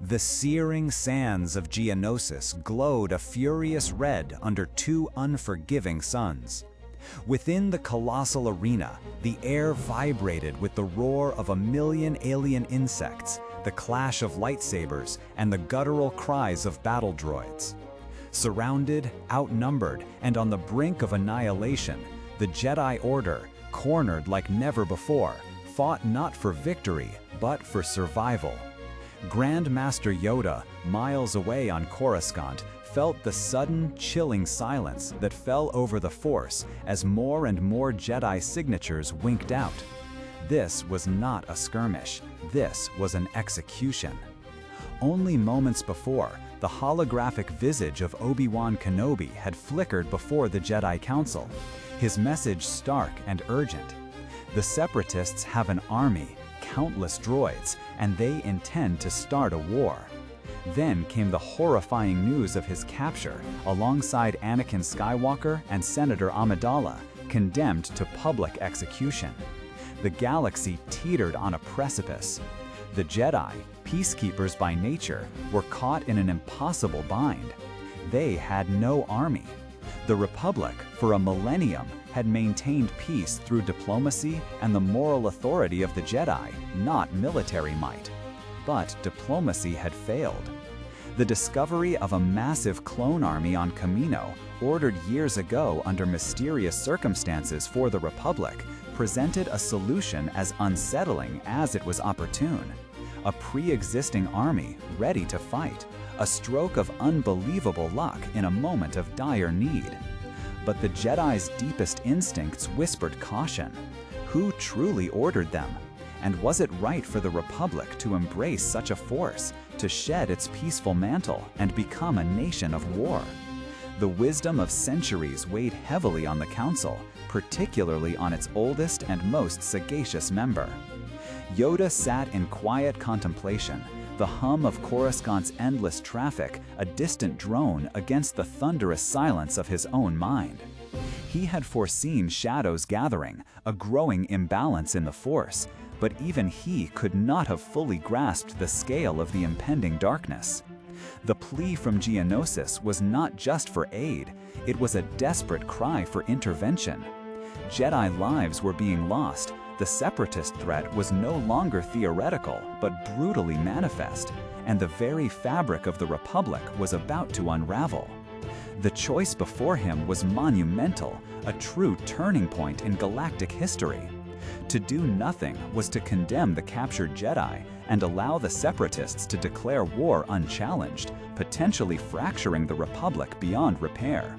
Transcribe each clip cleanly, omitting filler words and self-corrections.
The searing sands of Geonosis glowed a furious red under two unforgiving suns. Within the colossal arena, the air vibrated with the roar of 1,000,000 alien insects, the clash of lightsabers, and the guttural cries of battle droids. Surrounded, outnumbered, and on the brink of annihilation, the Jedi Order, cornered like never before, fought not for victory, but for survival. Grand Master Yoda, miles away on Coruscant, felt the sudden, chilling silence that fell over the Force as more and more Jedi signatures winked out. This was not a skirmish, this was an execution. Only moments before, the holographic visage of Obi-Wan Kenobi had flickered before the Jedi Council, his message stark and urgent. The Separatists have an army, countless droids, and they intend to start a war. Then came the horrifying news of his capture, alongside Anakin Skywalker and Senator Amidala, condemned to public execution. The galaxy teetered on a precipice. The Jedi, peacekeepers by nature, were caught in an impossible bind. They had no army. The Republic, for a millennium, had maintained peace through diplomacy and the moral authority of the Jedi, not military might. But diplomacy had failed. The discovery of a massive clone army on Kamino, ordered years ago under mysterious circumstances for the Republic, presented a solution as unsettling as it was opportune. A pre-existing army ready to fight, a stroke of unbelievable luck in a moment of dire need. But the Jedi's deepest instincts whispered caution. Who truly ordered them? And was it right for the Republic to embrace such a force, to shed its peaceful mantle and become a nation of war? The wisdom of centuries weighed heavily on the Council, particularly on its oldest and most sagacious member. Yoda sat in quiet contemplation, the hum of Coruscant's endless traffic a distant drone against the thunderous silence of his own mind. He had foreseen shadows gathering, a growing imbalance in the Force, but even he could not have fully grasped the scale of the impending darkness. The plea from Geonosis was not just for aid, it was a desperate cry for intervention. Jedi lives were being lost. The Separatist threat was no longer theoretical, but brutally manifest, and the very fabric of the Republic was about to unravel. The choice before him was monumental, a true turning point in galactic history. To do nothing was to condemn the captured Jedi and allow the Separatists to declare war unchallenged, potentially fracturing the Republic beyond repair.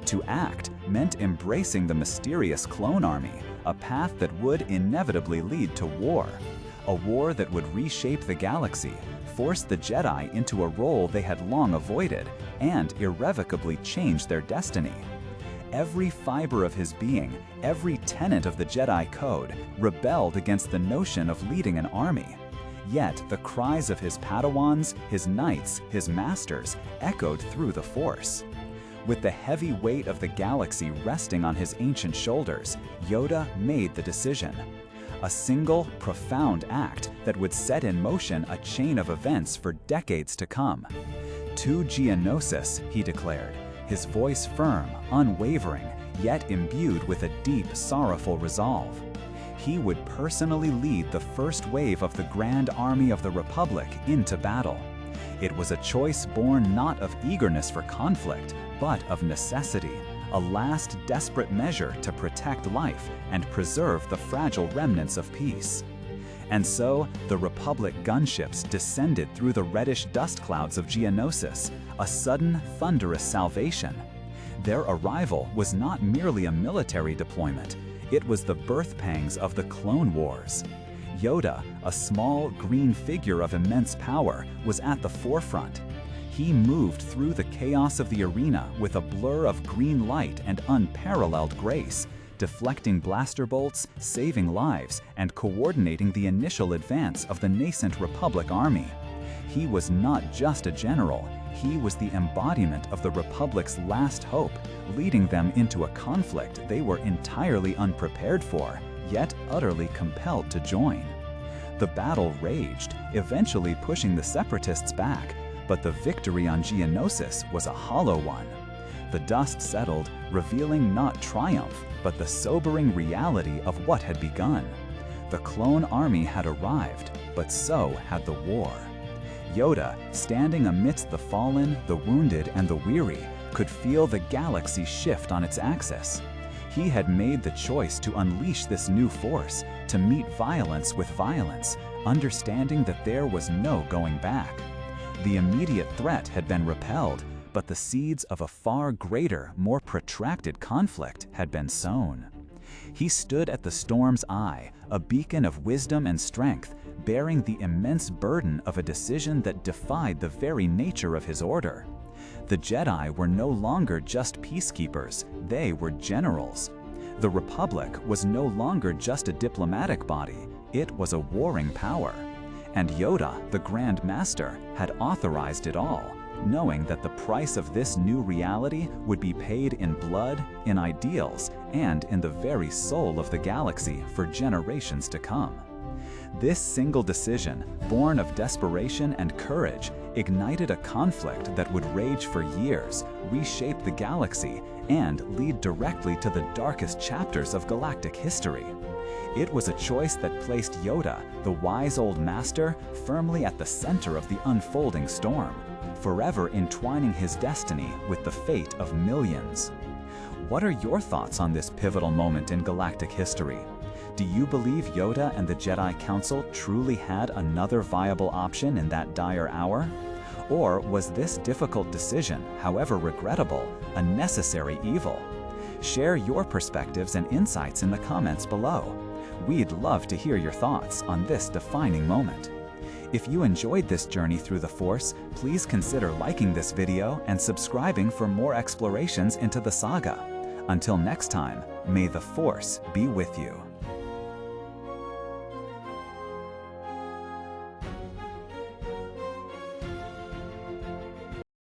To act meant embracing the mysterious clone army, a path that would inevitably lead to war. A war that would reshape the galaxy, force the Jedi into a role they had long avoided, and irrevocably change their destiny. Every fiber of his being, every tenet of the Jedi Code, rebelled against the notion of leading an army. Yet the cries of his Padawans, his knights, his masters, echoed through the Force. With the heavy weight of the galaxy resting on his ancient shoulders, Yoda made the decision. A single, profound act that would set in motion a chain of events for decades to come. To Geonosis, he declared, his voice firm, unwavering, yet imbued with a deep, sorrowful resolve. He would personally lead the first wave of the Grand Army of the Republic into battle. It was a choice born not of eagerness for conflict, but of necessity, a last desperate measure to protect life and preserve the fragile remnants of peace. And so, the Republic gunships descended through the reddish dust clouds of Geonosis, a sudden, thunderous salvation. Their arrival was not merely a military deployment, it was the birth pangs of the Clone Wars. Yoda, a small, green figure of immense power, was at the forefront. He moved through the chaos of the arena with a blur of green light and unparalleled grace, deflecting blaster bolts, saving lives, and coordinating the initial advance of the nascent Republic army. He was not just a general, he was the embodiment of the Republic's last hope, leading them into a conflict they were entirely unprepared for, yet utterly compelled to join. The battle raged, eventually pushing the Separatists back, but the victory on Geonosis was a hollow one. The dust settled, revealing not triumph, but the sobering reality of what had begun. The clone army had arrived, but so had the war. Yoda, standing amidst the fallen, the wounded, and the weary, could feel the galaxy shift on its axis. He had made the choice to unleash this new force, to meet violence with violence, understanding that there was no going back. The immediate threat had been repelled, but the seeds of a far greater, more protracted conflict had been sown. He stood at the storm's eye, a beacon of wisdom and strength, bearing the immense burden of a decision that defied the very nature of his order. The Jedi were no longer just peacekeepers, they were generals. The Republic was no longer just a diplomatic body, it was a warring power. And Yoda, the Grand Master, had authorized it all, knowing that the price of this new reality would be paid in blood, in ideals, and in the very soul of the galaxy for generations to come. This single decision, born of desperation and courage, ignited a conflict that would rage for years, reshape the galaxy, and lead directly to the darkest chapters of galactic history. It was a choice that placed Yoda, the wise old master, firmly at the center of the unfolding storm, forever entwining his destiny with the fate of millions. What are your thoughts on this pivotal moment in galactic history? Do you believe Yoda and the Jedi Council truly had another viable option in that dire hour? Or was this difficult decision, however regrettable, a necessary evil? Share your perspectives and insights in the comments below. We'd love to hear your thoughts on this defining moment. If you enjoyed this journey through the Force, please consider liking this video and subscribing for more explorations into the saga. Until next time, may the Force be with you.